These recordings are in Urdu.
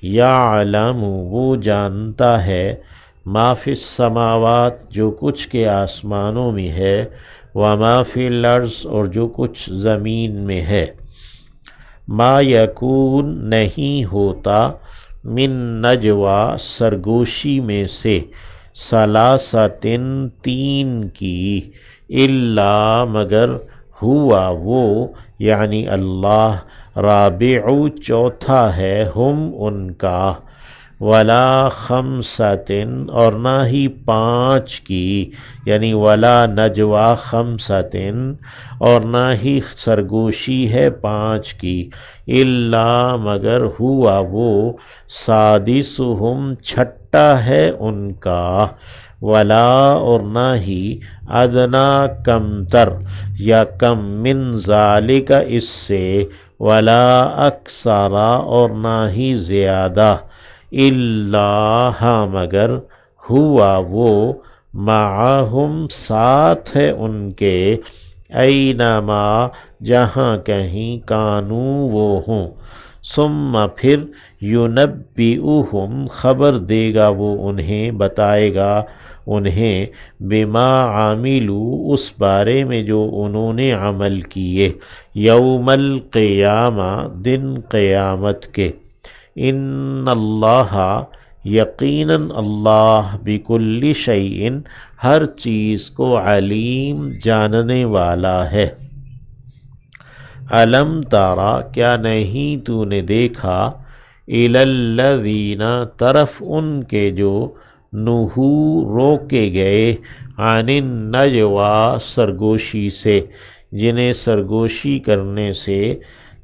یعلم وہ جانتا ہے، ما فی السماوات جو کچھ کے آسمانوں میں ہے، وما فی الارض اور جو کچھ زمین میں ہے۔ ما یکون نہیں ہوتا، من نجوا سرگوشی میں سے، ثلاثتن تین کی، الا مگر، ہوا وہ یعنی اللہ، رابع چوتھا ہے، ہم ان کا، ولا خمسۃ اور نہ ہی پانچ کی، یعنی ولا نجوا خمسۃ اور نہ ہی سرگوشی ہے پانچ کی، الا مگر، ہوا وہ، سادسہم چھٹا ہے ان کا، ولا اور نہ ہی، ادنا کم تر یا کم، من ذالک اس سے، ولا اکثرا اور نہ ہی زیادہ، الا ہاں مگر، ہوا وہ، معہم ساتھ ہے ان کے، اینما جہاں کہیں، کانوا وہ ہوں، ثم پھر، ینبئہم خبر دے گا وہ انہیں، بتائے گا انہیں، بما عاملوا اس بارے میں جو انہوں نے عمل کیے، یوم القیامہ دن قیامت کے، ان اللہ یقیناً اللہ، بکل شیء ہر چیز کو، علیم جاننے والا ہے۔ الم تارا کیا نہیں تو نے دیکھا، الی الذین طرف ان کے جو، نہو روکے گئے، عن النجوا سرگوشی سے، جنہیں سرگوشی کرنے سے،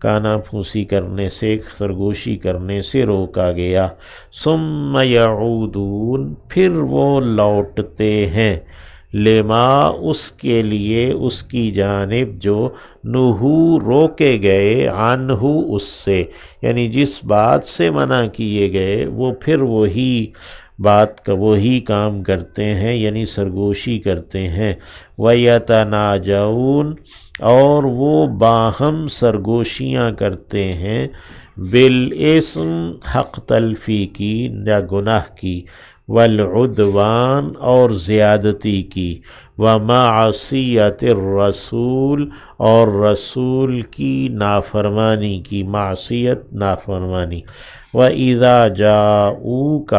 کانا پھونسی کرنے سے، سرگوشی کرنے سے روکا گیا، ثم یعودون پھر وہ لوٹتے ہیں، لما اس کے لیے، اس کی جانب جو، نہو روکے گئے، عنہ اس سے، یعنی جس بات سے منع کیے گئے وہ پھر وہی بات کا وہی کام کرتے ہیں، یعنی سرگوشی کرتے ہیں، وَيَتَنَاجَوْنَ اور وہ باہم سرگوشیاں کرتے ہیں، بالاسم حق تلفی کی یا گناہ کی، والعدوان اور زیادتی کی، ومعصیت الرسول اور رسول کی نافرمانی کی، معصیت نافرمانی، وَإِذَا جَاءُوكَ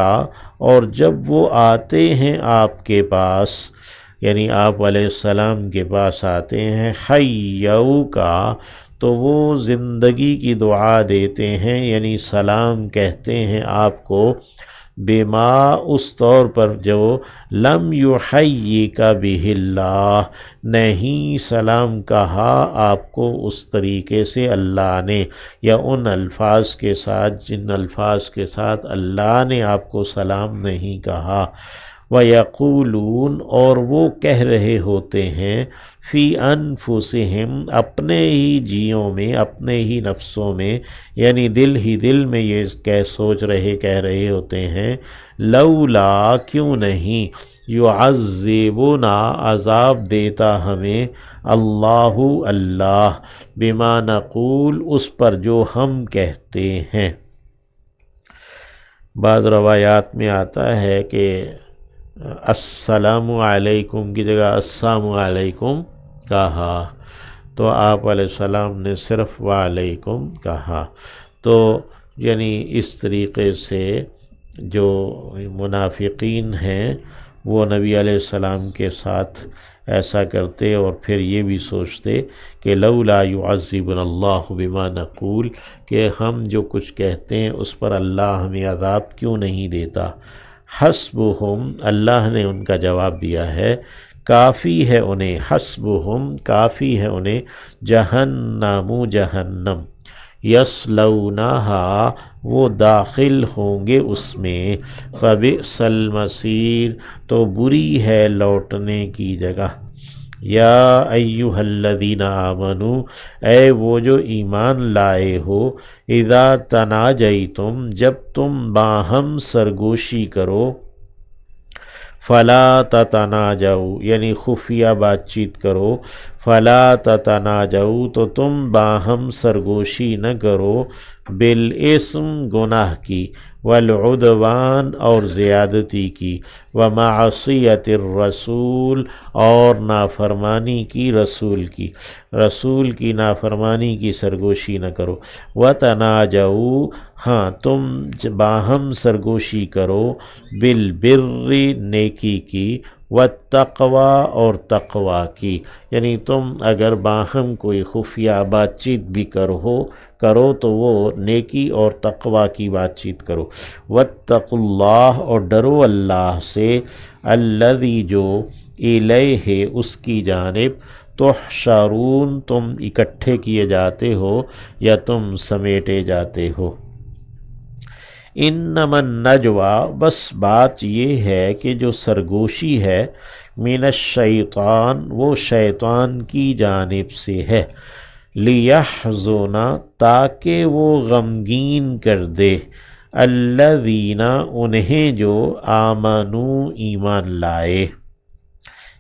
اور جب وہ آتے ہیں آپ کے پاس، یعنی آپ علیہ السلام کے پاس آتے ہیں، حَيَّوْكَ تو وہ زندگی کی دعا دیتے ہیں، یعنی سلام کہتے ہیں آپ کو، بما اس طور پر جو، لم یحییک بہ اللہ نہیں سلام کہا آپ کو اس طریقے سے اللہ نے، یا ان الفاظ کے ساتھ جن الفاظ کے ساتھ اللہ نے آپ کو سلام نہیں کہا، وَيَقُولُونَ اور وہ کہہ رہے ہوتے ہیں، فی انفسہم اپنے ہی جیوں میں، اپنے ہی نفسوں میں، یعنی دل ہی دل میں یہ کہہ رہے ہوتے ہیں، لولا کیوں نہیں، یعذبنا عذاب دیتا ہمیں، اللہ اللہ، بما نقول اس پر جو ہم کہتے ہیں۔ بعض روایات میں آتا ہے کہ السلام علیکم کی جگہ السلام علیکم کہا، تو آپ علیہ السلام نے صرف وعلیکم کہا، تو یعنی اس طریقے سے جو منافقین ہیں وہ نبی علیہ السلام کے ساتھ ایسا کرتے، اور پھر یہ بھی سوچتے کہ لولا یعذبنا اللہ بما نقول کہ ہم جو کچھ کہتے ہیں اس پر اللہ ہمیں عذاب کیوں نہیں دیتا۔ حسبہم اللہ نے ان کا جواب دیا ہے، کافی ہے انہیں، حسبہم کافی ہے انہیں، جہنم جہنم، یصلونہا وہ داخل ہوں گے اس میں، فبئس المصیر تو بری ہے لوٹنے کی جگہ۔ یا ایہا الذین آمنوا اے وہ جو ایمان لائے ہو، اذا تناجیتم جب تم باہم سرگوشی کرو، فلا تتناجوا یعنی خفیہ بات چیت کرو، فلا تتناجوا تو تم باہم سرگوشی نہ کرو، بالاسم گناہ کی، والعدوان اور زیادتی کی، ومعصیت الرسول اور نافرمانی کی رسول کی، رسول کی نافرمانی کی سرگوشی نہ کرو، وتناجوا ہاں تم باہم سرگوشی کرو، بالبر نیکی کی، والتقوی اور تقوی کی، یعنی تم اگر باہم کوئی خفیہ بات چیت بھی کرو تو وہ نیکی اور تقوی کی بات چیت کرو، واتقوا اللہ اور ڈرو اللہ سے، الذی جو الیہ اس کی جانب تحشرون تم اکٹھے کیے جاتے ہو یا تم سمیٹے جاتے ہو۔ انما النجوى بس بات یہ ہے کہ جو سرگوشی ہے، من الشیطان وہ شیطان کی جانب سے ہے، لیحزن تاکہ وہ غمگین کر دے، الذین انہیں جو آمنوا ایمان لائے،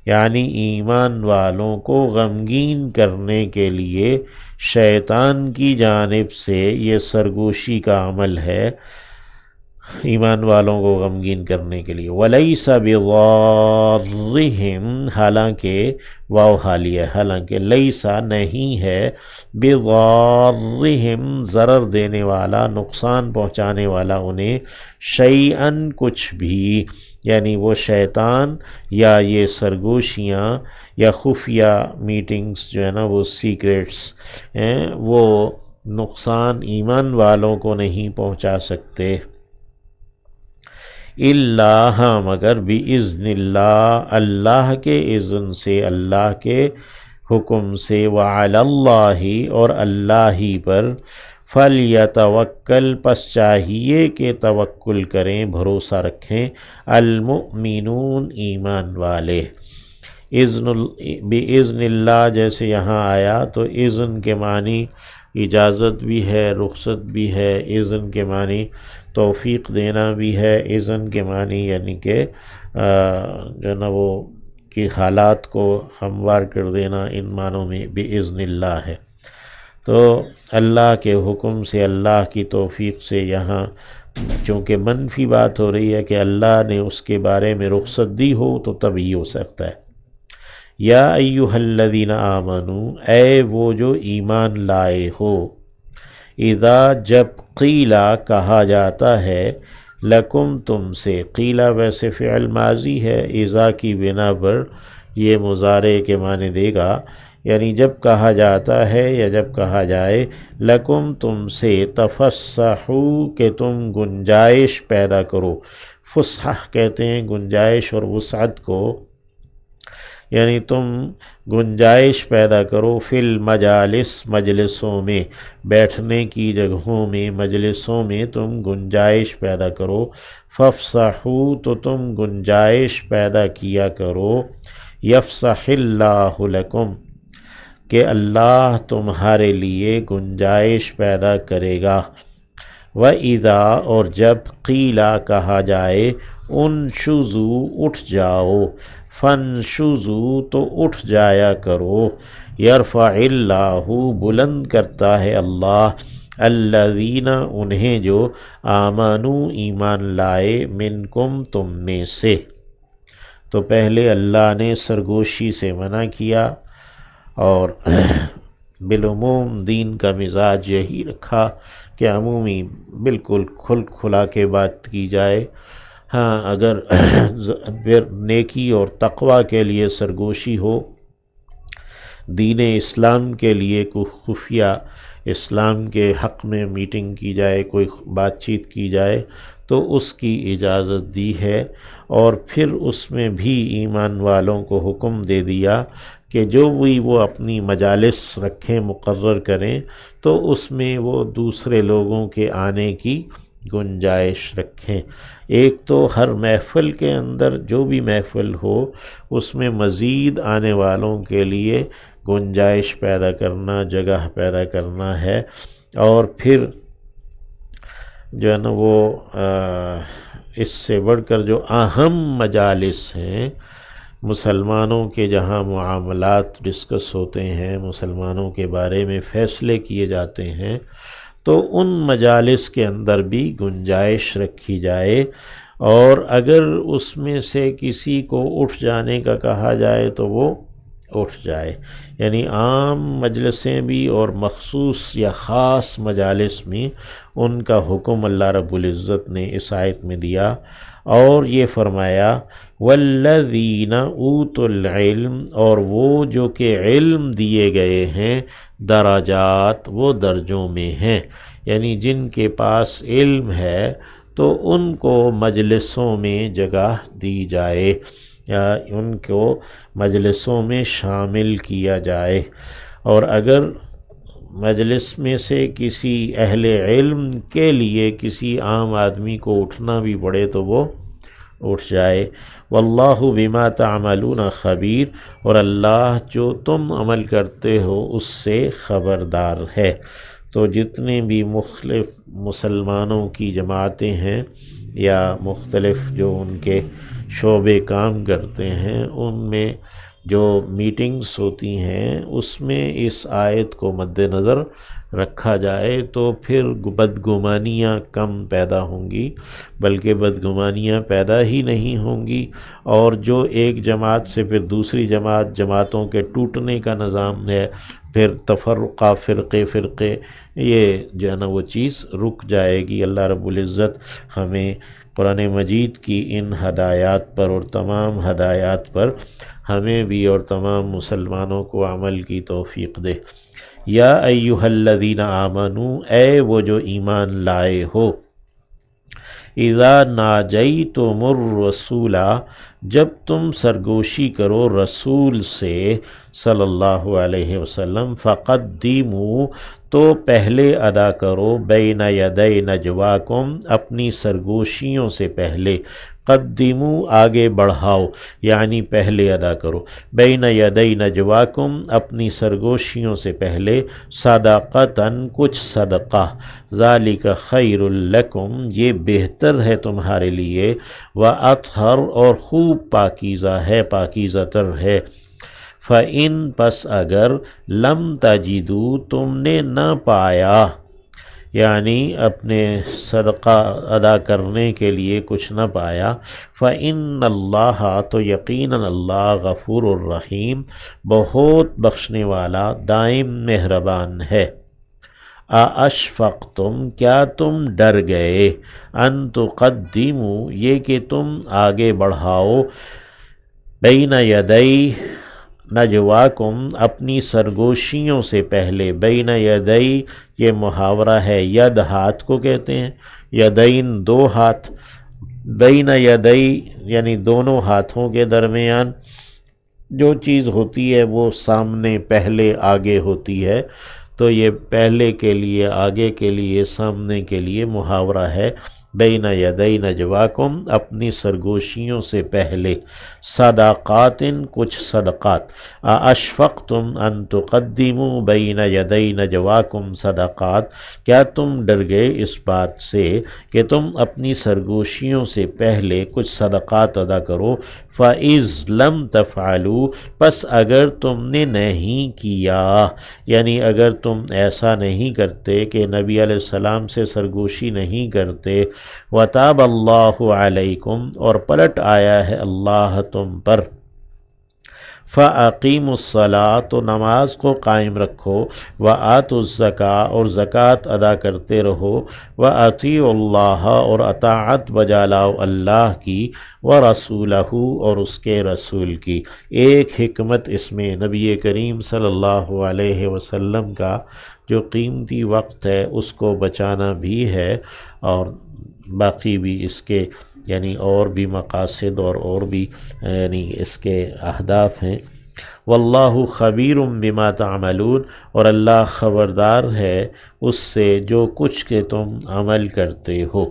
یعنی ایمان والوں کو غمگین کرنے کے لیے شیطان کی جانب سے یہ سرگوشی کا عمل ہے، ایمان والوں کو غمگین کرنے کے لیے۔ وَلَيْسَ بِضَارِّهِمْ حالانکہ واو حالیہ حالانکہ لیسا نہیں ہے، بِضَارِّهِمْ ضرر دینے والا، نقصان پہنچانے والا انہیں، شیئاً کچھ بھی، یعنی وہ شیطان یا یہ سرگوشیاں یا خفیہ میٹنگز جو ہے نا وہ سیکریٹس ہیں، وہ نقصان ایمان والوں کو نہیں پہنچا سکتے، اللہ مگر بِإِذْنِ اللہ اللہ کے اذن سے، اللہ کے حکم سے، وَعَلَى اللَّهِ اور اللہ ہی پر، فَلْيَتَوَكَّلْ پس چاہیے کہ توکل کریں، بھروسہ رکھیں، المؤمنون ایمان والے۔ بِإِذْنِ اللہ جیسے یہاں آیا تو اذن کے معنی اجازت بھی ہے، رخصت بھی ہے، اذن کے معنی توفیق دینا بھی ہے، اذن کے معنی یعنی کہ جو ہے نا وہ کہ حالات کو ہموار کر دینا، ان معنوں میں بِإِذْنِ اللہ ہے۔ تو اللہ کے حکم سے، اللہ کی توفیق سے، یہاں چونکہ منفی بات ہو رہی ہے کہ اللہ نے اس کے بارے میں رخصت دی ہو تو تب ہی ہو سکتا ہے۔ یا ایہا الذین آمنوا اے وہ جو ایمان لائے ہو، اذا جب قیلا کہا جاتا ہے، لکم تم سے، قیلا ویسے فعل ماضی ہے، اذا کی بنا پر یہ مضارع کے معنی دے گا، یعنی جب کہا جاتا ہے یا جب کہا جائے، لکم تم سے، تفسحوا کہ تم گنجائش پیدا کرو، فسح کہتے ہیں گنجائش اور وسعت کو، یعنی تم گنجائش پیدا کرو، فی المجالس مجلسوں میں، بیٹھنے کی جگہوں میں، مجلسوں میں تم گنجائش پیدا کرو، فافسحوا تو تم گنجائش پیدا کیا کرو، یفسح اللہ لکم کہ اللہ تمہارے لیے گنجائش پیدا کرے گا، وَإِذَا اور جب قیلا کہا جائے، انشزوا اٹھ جاؤ، فانشزوا تو اٹھ جایا کرو، یرفع اللہ بلند کرتا ہے اللہ، الذین انہیں جو آمنوا ایمان لائے، منکم تم میں سے۔ تو پہلے اللہ نے سرگوشی سے منع کیا اور بالعموم دین کا مزاج یہی رکھا کہ عمومی بالکل کھلا کے بات کی جائے، ہاں اگر نیکی اور تقوی کے لیے سرگوشی ہو، دین اسلام کے لیے کوئی خفیہ اسلام کے حق میں میٹنگ کی جائے، کوئی بات چیت کی جائے تو اس کی اجازت دی ہے، اور پھر اس میں بھی ایمان والوں کو حکم دے دیا کہ جو بھی وہ اپنی مجالس رکھیں، مقرر کریں، تو اس میں وہ دوسرے لوگوں کے آنے کی گنجائش رکھیں۔ ایک تو ہر محفل کے اندر جو بھی محفل ہو اس میں مزید آنے والوں کے لیے گنجائش پیدا کرنا، جگہ پیدا کرنا ہے، اور پھر جو ہے نا وہ اس سے بڑھ کر جو اہم مجالس ہیں، مسلمانوں کے جہاں معاملات ڈسکس ہوتے ہیں، مسلمانوں کے بارے میں فیصلے کیے جاتے ہیں، تو ان مجالس کے اندر بھی گنجائش رکھی جائے، اور اگر اس میں سے کسی کو اٹھ جانے کا کہا جائے تو وہ اٹھ جائے، یعنی عام مجلسیں بھی اور مخصوص یا خاص مجالس میں ان کا حکم اللہ رب العزت نے اس آیت میں دیا، اور یہ فرمایا والذین اوتوا العلم، اور وہ جو کہ علم دیے گئے ہیں، درجات وہ درجوں میں ہیں، یعنی جن کے پاس علم ہے تو ان کو مجلسوں میں جگہ دی جائے یا ان کو مجلسوں میں شامل کیا جائے، اور اگر مجلس میں سے کسی اہل علم کے لیے کسی عام آدمی کو اٹھنا بھی پڑے تو وہ اٹھ جائے۔ واللہ بما تعملون خبیر، اور اللہ جو تم عمل کرتے ہو اس سے خبردار ہے۔ تو جتنے بھی مختلف مسلمانوں کی جماعتیں ہیں یا مختلف جو ان کے شعبے کام کرتے ہیں، ان میں جو میٹنگز ہوتی ہیں اس میں اس آیت کو مد نظر رکھا جائے تو پھر بدگمانیاں کم پیدا ہوں گی، بلکہ بدگمانیاں پیدا ہی نہیں ہوں گی، اور جو ایک جماعت سے پھر دوسری جماعتوں کے ٹوٹنے کا نظام ہے، پھر تفرقہ فرقے، یہ جو ہے نا وہ چیز رک جائے گی۔ اللہ رب العزت ہمیں قرآن مجید کی ان ہدایات پر اور تمام ہدایات پر ہمیں بھی اور تمام مسلمانوں کو عمل کی توفیق دے۔ یا ایہا الذین آمنو، اے وہ جو ایمان لائے ہو، اذا ناجیتم الرسول، جب تم سرگوشی کرو رسول سے صلی اللہ علیہ وسلم، فقدموا، تو پہلے ادا کرو، بین یدی نجواکم، اپنی سرگوشیوں سے پہلے، قدموا آگے بڑھاؤ یعنی پہلے ادا کرو، بین یدی نجواکم اپنی سرگوشیوں سے پہلے، صدقتاً کچھ صدقہ، ذالک خیر لکم یہ بہتر ہے تمہارے لیے، واطہر اور خوب پاکیزہ ہے، پاکیزہ تر ہے، فَإِن پس اگر لم تجدو تم نے نہ پایا، یعنی اپنے صدقہ ادا کرنے کے لیے کچھ نہ پایا، فَإِنَّ اللَّهَ تو یقیناً اللہ غفور الرحیم بہت بخشنے والا دائم مہربان ہے۔ اَأَشْفَقْتُمْ کیا تم ڈر گئے، ان تقدموا یہ کہ تم آگے بڑھاؤ، بین یدی نجواکم اپنی سرگوشیوں سے پہلے، بین یدی یہ محاورہ ہے، ید ہاتھ کو کہتے ہیں، یدین دو ہاتھ، بین یدی یعنی دونوں ہاتھوں کے درمیان جو چیز ہوتی ہے وہ سامنے پہلے آگے ہوتی ہے، تو یہ پہلے کے لیے آگے کے لیے سامنے کے لیے محاورہ ہے، بین یدی نجواکم اپنی سرگوشیوں سے پہلے، صدقات کچھ صدقات، اشفقتم ان تقدموا بین یدی نجواکم صدقات کیا تم ڈر گئے اس بات سے کہ تم اپنی سرگوشیوں سے پہلے کچھ صدقات ادا کرو، فَإِذْ لَمْ تَفْعَلُوا پس اگر تم نے نہیں کیا، یعنی اگر تم ایسا نہیں کرتے کہ نبی علیہ السلام سے سرگوشی نہیں کرتے، وَتَابَ اللَّهُ عَلَيْكُمْ اور پلٹ آیا ہے اللہ تم پر، فَأَقِيمُوا الصَّلَاةَ تو نماز کو قائم رکھو، وَآتُوا الزَّكَاةَ اور زکوٰۃ ادا کرتے رہو، وَأَطِيعُوا اللَّهَ اور اطاعت بجا لاؤ اللہ کی، وَرَسُولَهُ اور اس کے رسول کی۔ ایک حکمت اس میں نبی کریم صلی اللہ علیہ وسلم کا جو قیمتی وقت ہے اس کو بچانا بھی ہے، اور باقی بھی اس کے یعنی اور بھی مقاصد اور بھی یعنی اس کے اہداف ہیں۔ واللہ خبیر بما تعملون اور اللہ خبردار ہے اس سے جو کچھ کہ تم عمل کرتے ہو۔